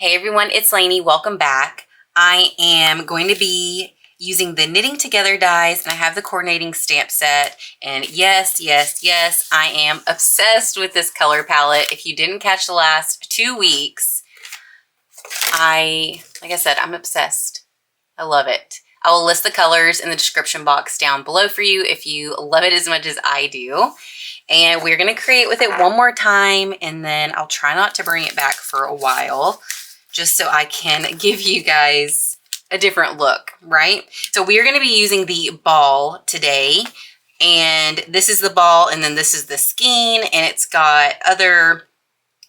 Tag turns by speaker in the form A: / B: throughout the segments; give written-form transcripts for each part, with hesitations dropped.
A: Hey everyone, it's Lainey. Welcome back. I am going to be using the Knitting Together dies, and I have the coordinating stamp set. And yes, I am obsessed with this color palette. If you didn't catch the last 2 weeks, like I said, I'm obsessed. I love it. I will list the colors in the description box down below for you if you love it as much as I do. And we're going to create with it one more time, and then I'll try not to bring it back for a while, just so I can give you guys a different look, right? So we are going to be using the ball today, and this is the ball, and then this is the skein, and it's got other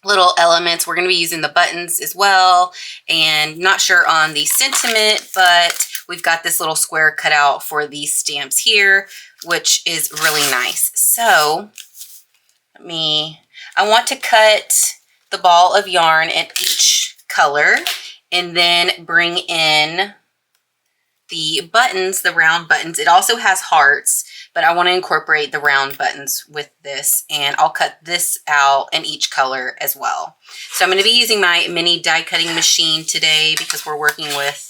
A: little elements. We're going to be using the buttons as well, and not sure on the sentiment, but we've got this little square cut out for these stamps here, which is really nice. So I want to cut the ball of yarn in each color and then bring in the buttons, the round buttons. It also has hearts, but I want to incorporate the round buttons with this, and I'll cut this out in each color as well. So I'm going to be using my mini die cutting machine today because we're working with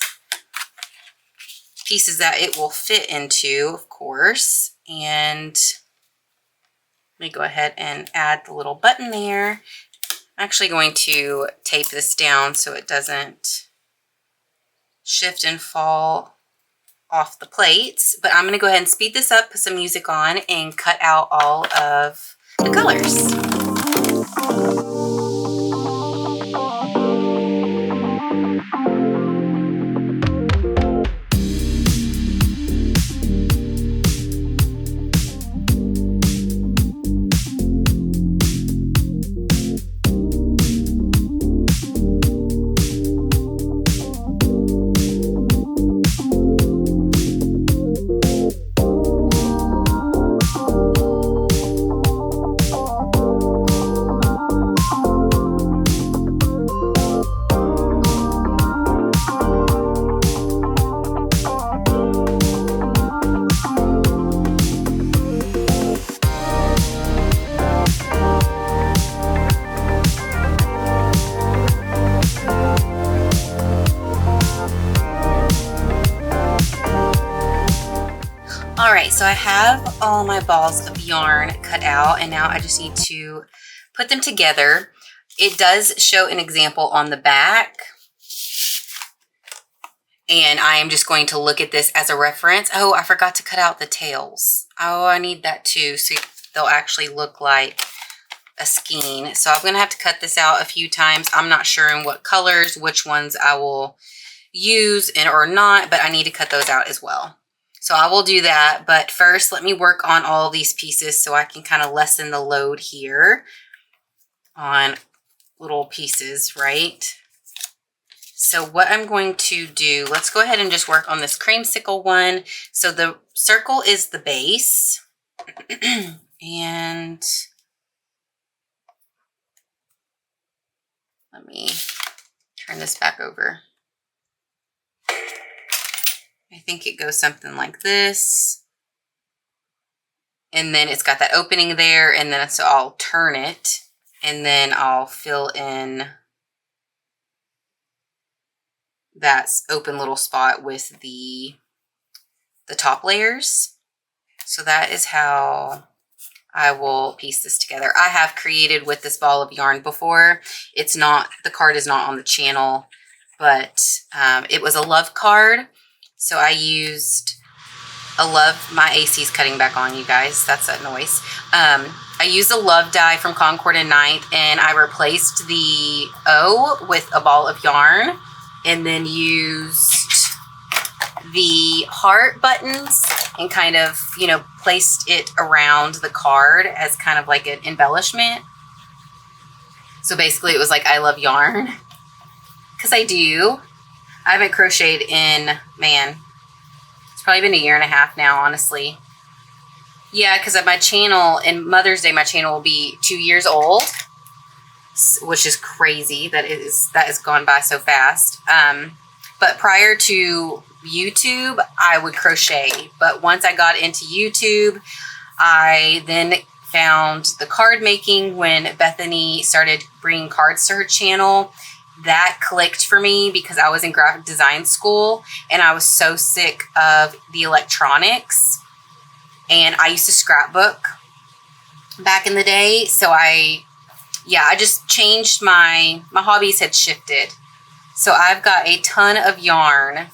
A: pieces that it will fit into, of course. And let me go ahead and add the little button there. I'm actually going to tape this down so it doesn't shift and fall off the plates. But I'm going to go ahead and speed this up, put some music on, and cut out all of the colors. Alright, so I have all my balls of yarn cut out, and now I just need to put them together. It does show an example on the back, and I am just going to look at this as a reference. Oh, I forgot to cut out the tails. Oh, I need that too, so they'll actually look like a skein. So I'm going to have to cut this out a few times. I'm not sure in what colors, which ones I will use or not, but I need to cut those out as well. So I will do that, but first let me work on all these pieces so I can kind of lessen the load here on little pieces, right? So what I'm going to do, let's go ahead and just work on this Creamsicle one. So the circle is the base, and let me turn this back over. I think it goes something like this. And then it's got that opening there, and then so I'll turn it, and then I'll fill in that open little spot with the top layers. So that is how I will piece this together. I have created with this ball of yarn before. It's not, the card is not on the channel, but it was a love card. So I used a love, my AC's cutting back on, you guys. That's that noise. I used a love die from Concord and Ninth, and I replaced the O with a ball of yarn, and then used the heart buttons and kind of, you know, placed it around the card as kind of like an embellishment. So basically it was like, I love yarn, because I do. I haven't crocheted in, man, it's probably been 1.5 years now, honestly. Yeah, because of my channel, and Mother's Day, my channel will be 2 years old, which is crazy. That has gone by so fast. But prior to YouTube, I would crochet. But once I got into YouTube, I then found the card making when Bethany started bringing cards to her channel. that clicked for me because I was in graphic design school and I was so sick of the electronics, and I used to scrapbook back in the day. So I just changed my hobbies had shifted. So I've got a ton of yarn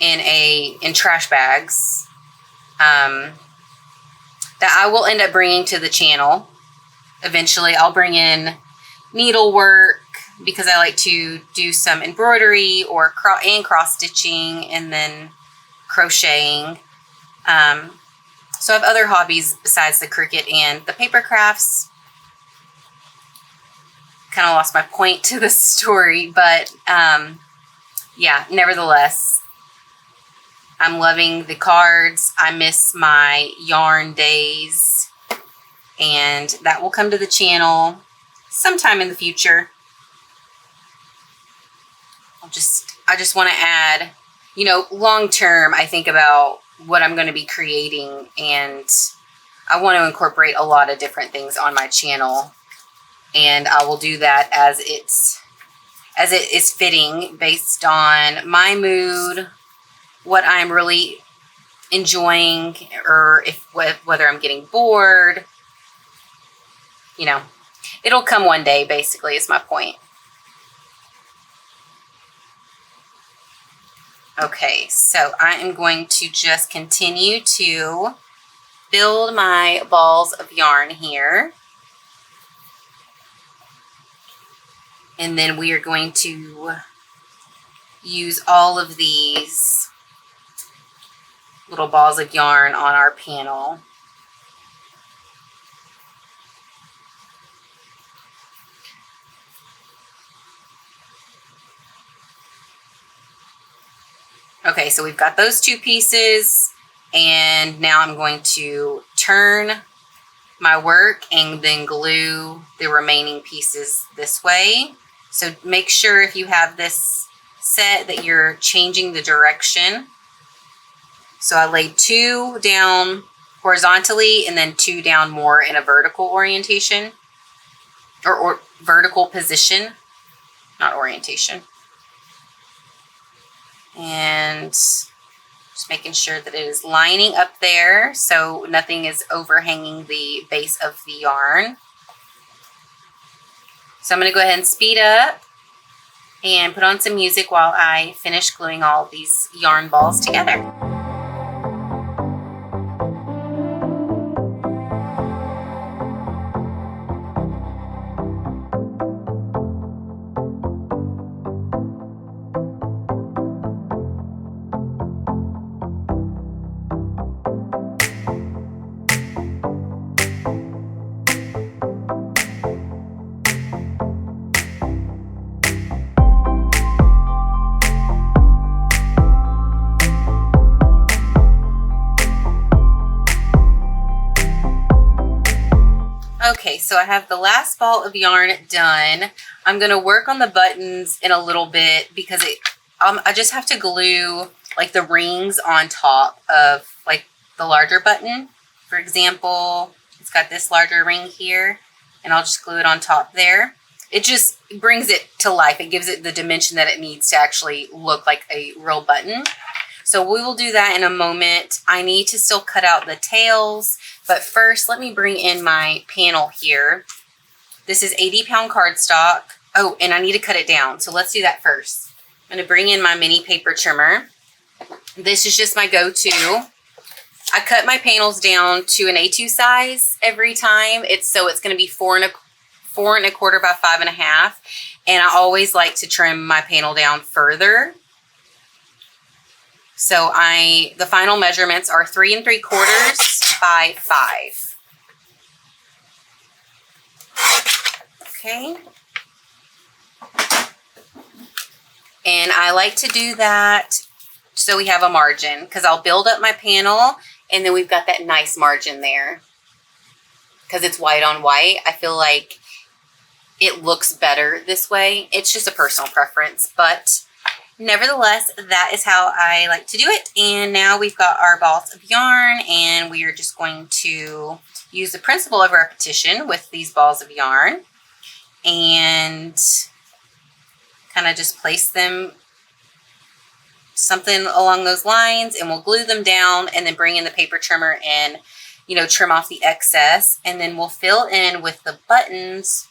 A: in trash bags that I will end up bringing to the channel. Eventually I'll bring in needlework because I like to do some embroidery or cross stitching and then crocheting. So I have other hobbies besides the Cricut and the paper crafts. Kind of lost my point to the story, but yeah, nevertheless, I'm loving the cards. I miss my yarn days, and that will come to the channel sometime in the future. I just want to add, you know, long term, I think about what I'm going to be creating, and I want to incorporate a lot of different things on my channel, and I will do that as it is fitting based on my mood, what I'm really enjoying, or whether I'm getting bored. You know, it'll come one day, basically, is my point. Okay, so I am going to just continue to build my balls of yarn here. And then we are going to use all of these little balls of yarn on our panel. Okay, so we've got those two pieces, and now I'm going to turn my work and then glue the remaining pieces this way. So make sure if you have this set that you're changing the direction. So I laid 2 down horizontally and then 2 down more in a vertical orientation, or vertical position, not orientation. And just making sure that it is lining up there so nothing is overhanging the base of the yarn. So I'm going to go ahead and speed up and put on some music while I finish gluing all these yarn balls together. Okay, so I have the last ball of yarn done. I'm going to work on the buttons in a little bit because I just have to glue like the rings on top of like the larger button. For example, it's got this larger ring here, and I'll just glue it on top there. It just brings it to life. It gives it the dimension that it needs to actually look like a real button. So we will do that in a moment. I need to still cut out the tails, but first let me bring in my panel here. This is 80-pound cardstock. Oh, and I need to cut it down. So let's do that first. I'm going to bring in my mini paper trimmer. This is just my go-to. I cut my panels down to an A2 size every time. It's going to be 4 1/4 by 5.5. And I always like to trim my panel down further. So the final measurements are 3 3/4 by 5. Okay. And I like to do that so we have a margin, because I'll build up my panel and then we've got that nice margin there. Because it's white on white, I feel like it looks better this way. It's just a personal preference, but nevertheless, that is how I like to do it. And now we've got our balls of yarn, and we are just going to use the principle of repetition with these balls of yarn. And kind of just place them something along those lines, and we'll glue them down and then bring in the paper trimmer and, you know, trim off the excess. And then we'll fill in with the buttons.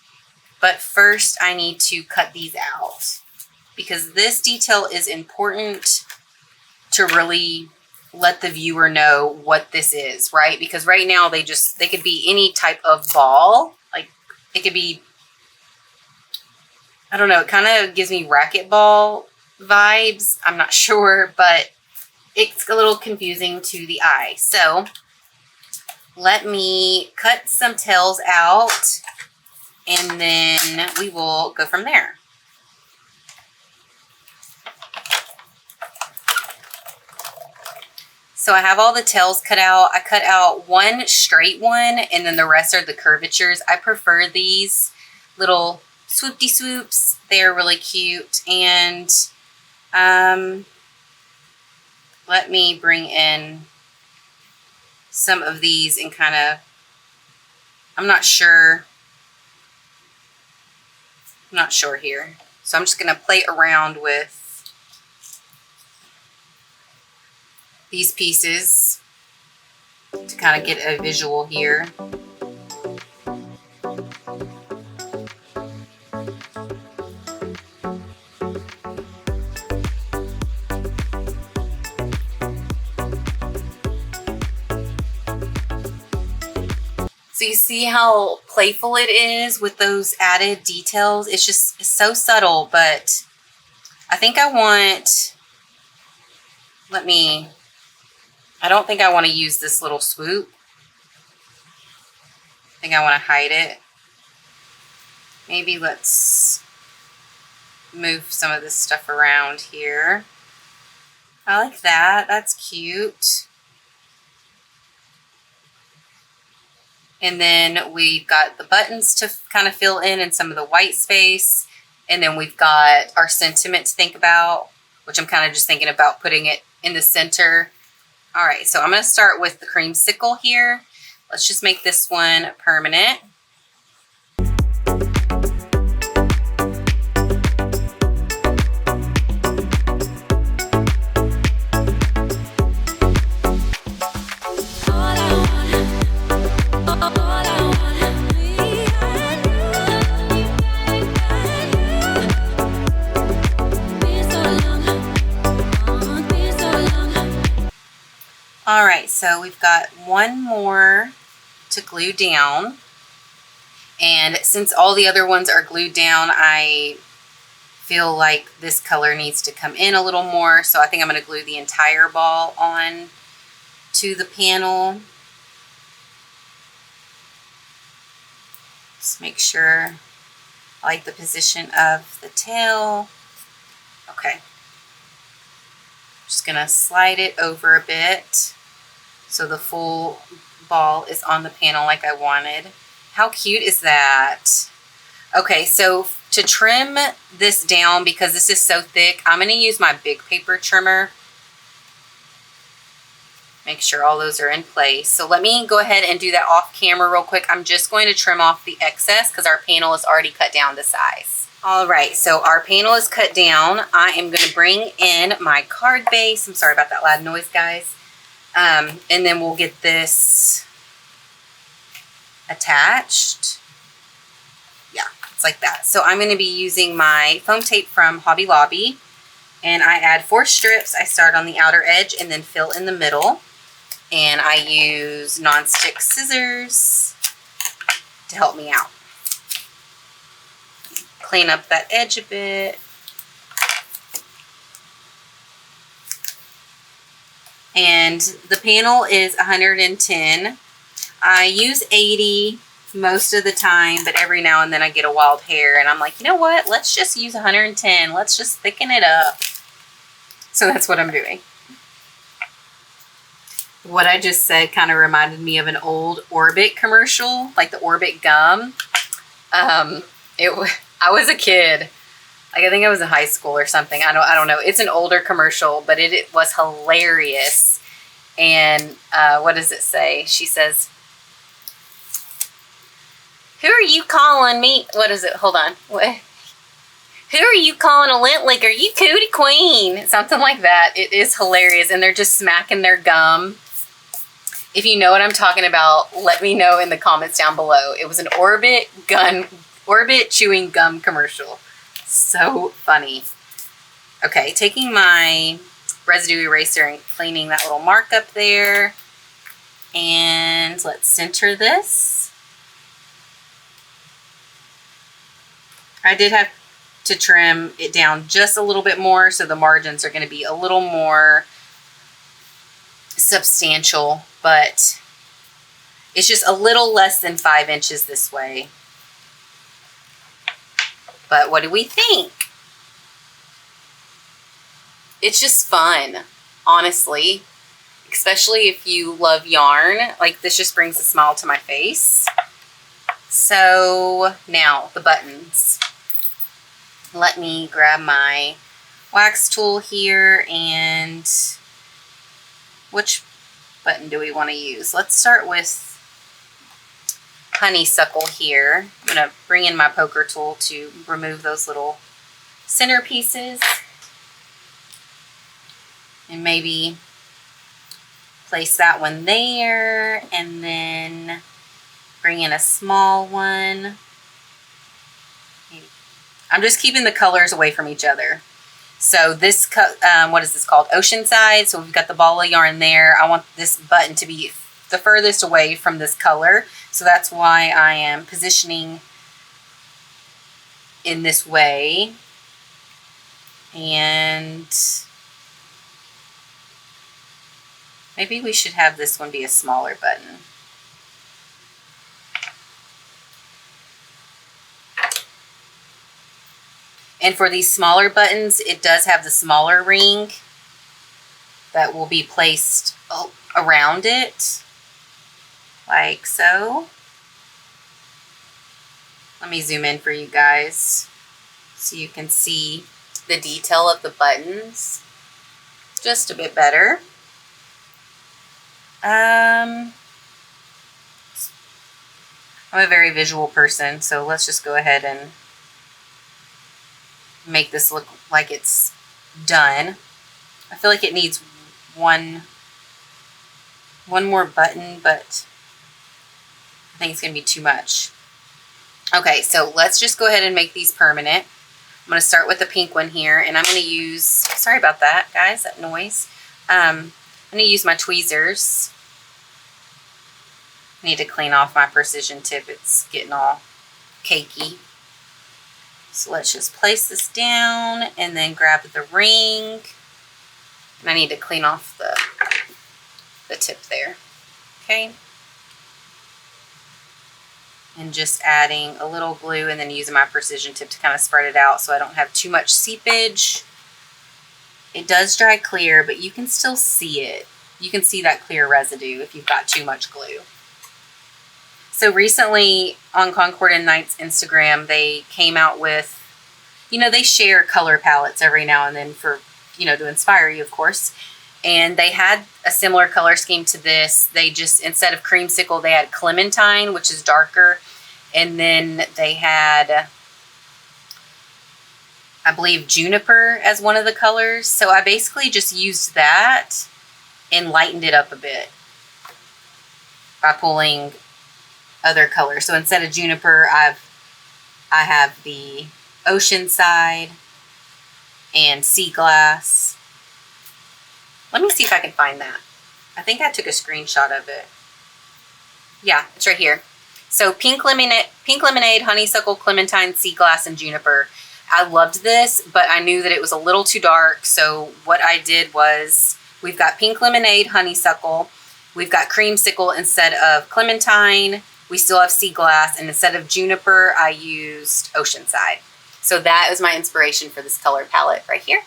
A: But first I need to cut these out because this detail is important to really let the viewer know what this is, right? Because right now they could be any type of ball. Like it could be, I don't know, it kind of gives me racquetball vibes. I'm not sure, but it's a little confusing to the eye. So let me cut some tails out and then we will go from there. So I have all the tails cut out. I cut out one straight one and then the rest are the curvatures. I prefer these little swoopty swoops. They're really cute. And let me bring in some of these and kind of, I'm not sure here. So I'm just going to play around with these pieces to kind of get a visual here. So you see how playful it is with those added details? It's just so subtle, but I think I want, I don't think I want to use this little swoop. I think I want to hide it. Maybe let's move some of this stuff around here. I like that. That's cute. And then we've got the buttons to kind of fill in and some of the white space. And then we've got our sentiment to think about, which I'm kind of just thinking about putting it in the center. All right, so I'm going to start with the Creamsicle here. Let's just make this one permanent. All right, so we've got one more to glue down. And since all the other ones are glued down, I feel like this color needs to come in a little more. So I think I'm going to glue the entire ball on to the panel. Just make sure I like the position of the tail. Okay. Just going to slide it over a bit so the full ball is on the panel like I wanted. How cute is that? Okay, so to trim this down, because this is so thick, I'm going to use my big paper trimmer. Make sure all those are in place. So let me go ahead and do that off camera real quick. I'm just going to trim off the excess because our panel is already cut down to size. All right, so our panel is cut down. I am going to bring in my card base. I'm sorry about that loud noise, guys. And then we'll get this attached. Yeah, it's like that. So I'm going to be using my foam tape from Hobby Lobby. And I add 4 strips. I start on the outer edge and then fill in the middle. And I use non-stick scissors to help me out. Clean up that edge a bit. And the panel is 110. I use 80 most of the time, but every now and then I get a wild hair and I'm like, you know what? Let's just use 110. Let's just thicken it up. So that's what I'm doing. What I just said kind of reminded me of an old Orbit commercial, like the Orbit gum. I was a kid. Like I think I was in high school or something. I don't know. It's an older commercial, but it was hilarious. And what does it say? She says, "Who are you calling me?" What is it? Hold on. What? Who are you calling a lint licker? You cootie queen. Something like that. It is hilarious. And they're just smacking their gum. If you know what I'm talking about, let me know in the comments down below. It was an Orbit chewing gum commercial. So funny. Okay, taking my residue eraser and cleaning that little mark up there. And let's center this. I did have to trim it down just a little bit more, so the margins are going to be a little more substantial, but it's just a little less than 5 inches this way. But what do we think? It's just fun, honestly, especially if you love yarn. Like, this just brings a smile to my face. So now the buttons. Let me grab my wax tool here, and which button do we want to use? Let's start with Honeysuckle here. I'm going to bring in my poker tool to remove those little center pieces. And maybe place that one there, and then bring in a small one. I'm just keeping the colors away from each other. So this, what is this called? Oceanside. So we've got the ball of yarn there. I want this button to be the furthest away from this color. So that's why I am positioning in this way. And maybe we should have this one be a smaller button. And for these smaller buttons, it does have the smaller ring that will be placed around it, like so. Let me zoom in for you guys so you can see the detail of the buttons just a bit better. I'm a very visual person, so let's just go ahead and make this look like it's done. I feel like it needs one more button, but I think it's going to be too much. Okay, so let's just go ahead and make these permanent. I'm going to start with the pink one here, and I'm going to use, sorry about that, guys, that noise. I'm going to use my tweezers. I need to clean off my precision tip. It's getting all cakey. So let's just place this down and then grab the ring. And I need to clean off the tip there. Okay. And just adding a little glue and then using my precision tip to kind of spread it out so I don't have too much seepage. It does dry clear, but you can still see it. You can see that clear residue if you've got too much glue. So recently on Concord and Knight's Instagram, they came out with, they share color palettes every now and then for, to inspire you, of course. And they had a similar color scheme to this. They just, instead of Creamsicle, they had Clementine, which is darker. And then they had, I believe, Juniper as one of the colors. So I basically just used that and lightened it up a bit by pulling other colors. So instead of Juniper, I have the Oceanside and Sea Glass. Let me see if I can find that. I think I took a screenshot of it. Yeah, it's right here. So pink lemonade, honeysuckle, clementine, sea glass, and juniper. I loved this, but I knew that it was a little too dark. So what I did was, we've got pink lemonade, honeysuckle. We've got creamsicle instead of clementine. We still have sea glass, and instead of juniper, I used Oceanside. So that was my inspiration for this color palette right here.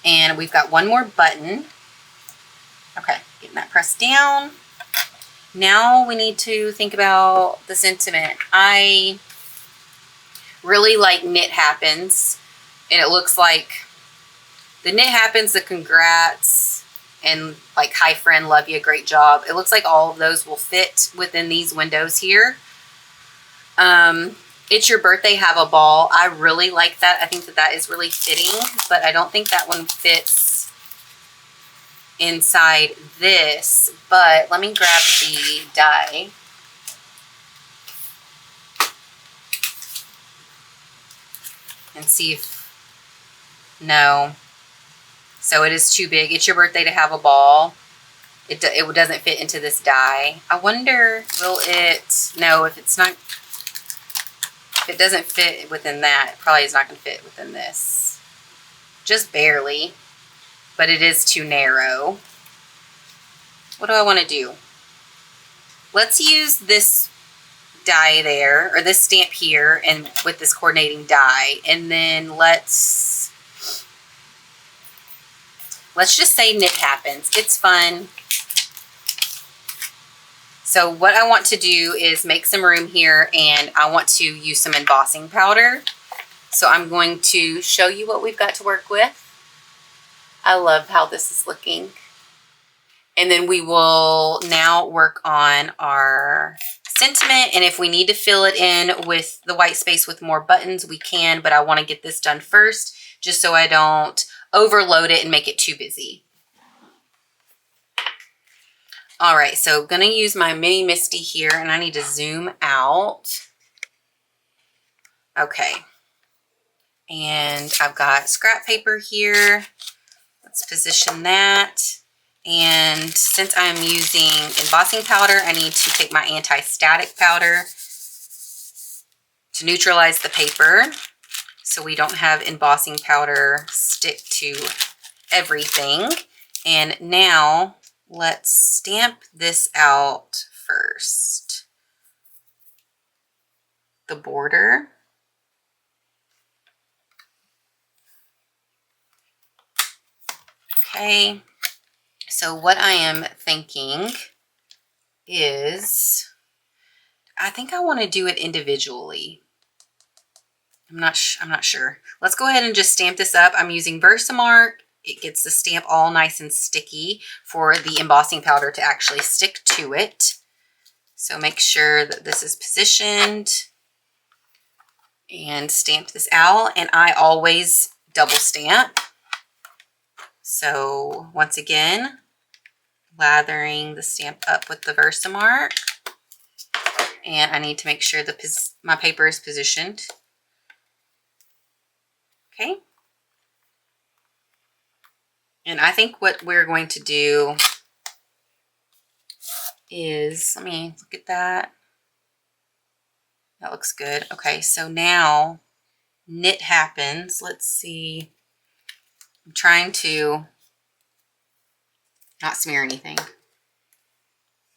A: And we've got one more button. Okay, getting that pressed down. Now we need to think about the sentiment. I really like Knit Happens, and it looks like the Knit Happens, the congrats, and like hi friend, love you, great job. It looks like all of those will fit within these windows here. It's Your Birthday, Have a Ball. I really like that. I think that that is really fitting, but I don't think that one fits inside this. But let me grab the die. And see if, no. So it is too big. It's Your Birthday to Have a Ball. It doesn't fit into this die. I wonder, will it, no, if it's not, if it doesn't fit within that, it probably is not going to fit within this. Just barely, but it is too narrow. What do I want to do? Let's use this die there, or this stamp here, and with this coordinating die, and then let's just say Knit Happens. It's fun. So what I want to do is make some room here, and I want to use some embossing powder. So I'm going to show you what we've got to work with. I love how this is looking. And then we will now work on our sentiment, and if we need to fill it in with the white space with more buttons, we can, but I want to get this done first just so I don't overload it and make it too busy. All right, so gonna use my mini Misty here, and I need to zoom out. Okay, and I've got scrap paper here. Let's position that. And since I'm using embossing powder, I need to take my anti-static powder to neutralize the paper so we don't have embossing powder stick to everything. And now let's stamp this out first. The border. Okay. So what I am thinking is, I think I want to do it individually. I'm not sure. Let's go ahead and just stamp this up. I'm using Versamark. It gets the stamp all nice and sticky for the embossing powder to actually stick to it. So make sure that this is positioned and stamp this out. And I always double stamp. So once again, lathering the stamp up with the Versamark. And I need to make sure my paper is positioned. Okay. And I think what we're going to do is, let me look at that. That looks good. Okay, so now Knit Happens. Let's see. I'm trying to not smear anything.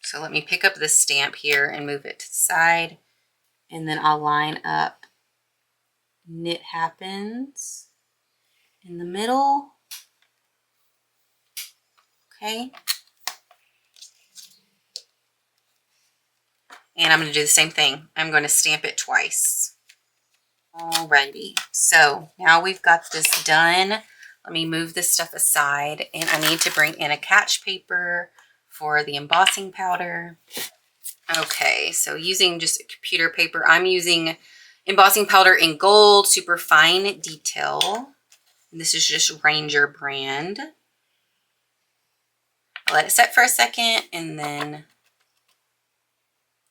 A: So let me pick up this stamp here and move it to the side. And then I'll line up Knit Happens in the middle. Okay. And I'm going to do the same thing. I'm going to stamp it twice. Alrighty. So now we've got this done. Let me move this stuff aside, and I need to bring in a catch paper for the embossing powder. Okay, so using just computer paper, I'm using embossing powder in gold, super fine detail. And this is just Ranger brand. I'll let it set for a second and then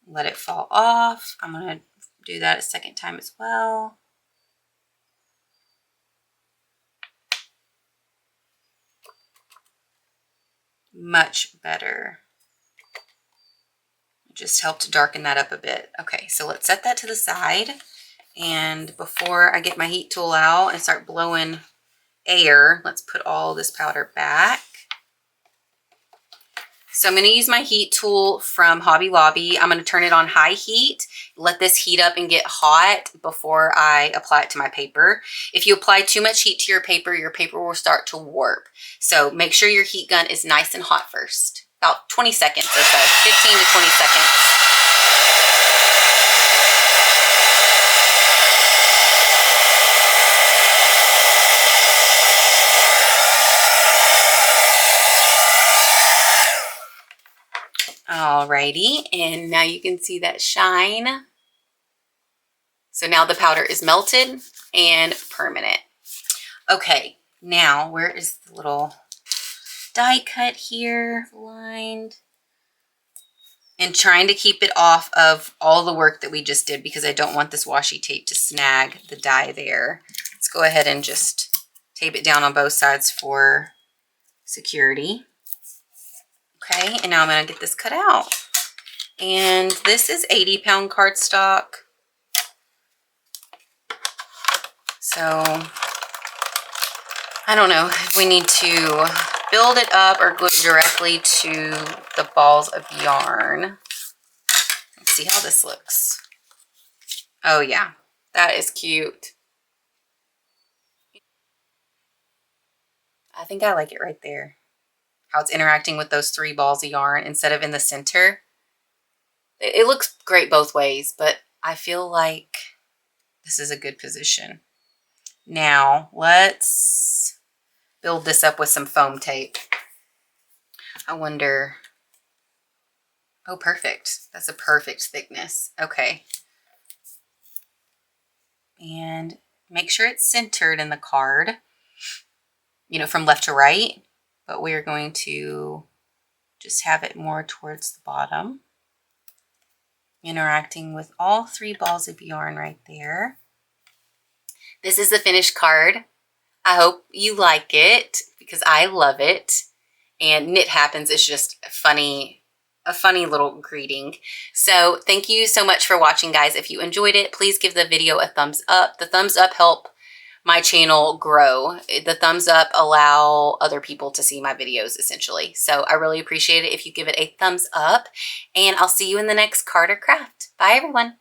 A: let it fall off. I'm going to do that a second time as well. Much better. It just helped to darken that up a bit. Okay, so let's set that to the side. And before I get my heat tool out and start blowing air, let's put all this powder back. So I'm going to use my heat tool from Hobby Lobby. I'm going to turn it on high heat, let this heat up and get hot before I apply it to my paper. If you apply too much heat to your paper will start to warp. So make sure your heat gun is nice and hot first. About 20 seconds or so, 15 to 20 seconds. Alrighty, and now you can see that shine. So now the powder is melted and permanent. Okay, now where is the little die cut here lined? And trying to keep it off of all the work that we just did because I don't want this washi tape to snag the die there. Let's go ahead and just tape it down on both sides for security. Okay, and now I'm going to get this cut out. And this is 80-pound cardstock. So I don't know if we need to build it up or glue it directly to the balls of yarn. Let's see how this looks. Oh yeah, that is cute. I think I like it right there. How it's interacting with those 3 balls of yarn instead of in the center. It looks great both ways, but I feel like this is a good position. Now let's build this up with some foam tape. I wonder, oh, perfect. That's a perfect thickness. Okay. And make sure it's centered in the card, you know, from left to right, but we're going to just have it more towards the bottom, interacting with all 3 balls of yarn right there. This is the finished card. I hope you like it because I love it. And Knit Happens is just a funny little greeting. So thank you so much for watching, guys. If you enjoyed it, please give the video a thumbs up. The thumbs up help my channel grow. The thumbs up allow other people to see my videos, essentially. So I really appreciate it if you give it a thumbs up. And I'll see you in the next card or craft. Bye, everyone.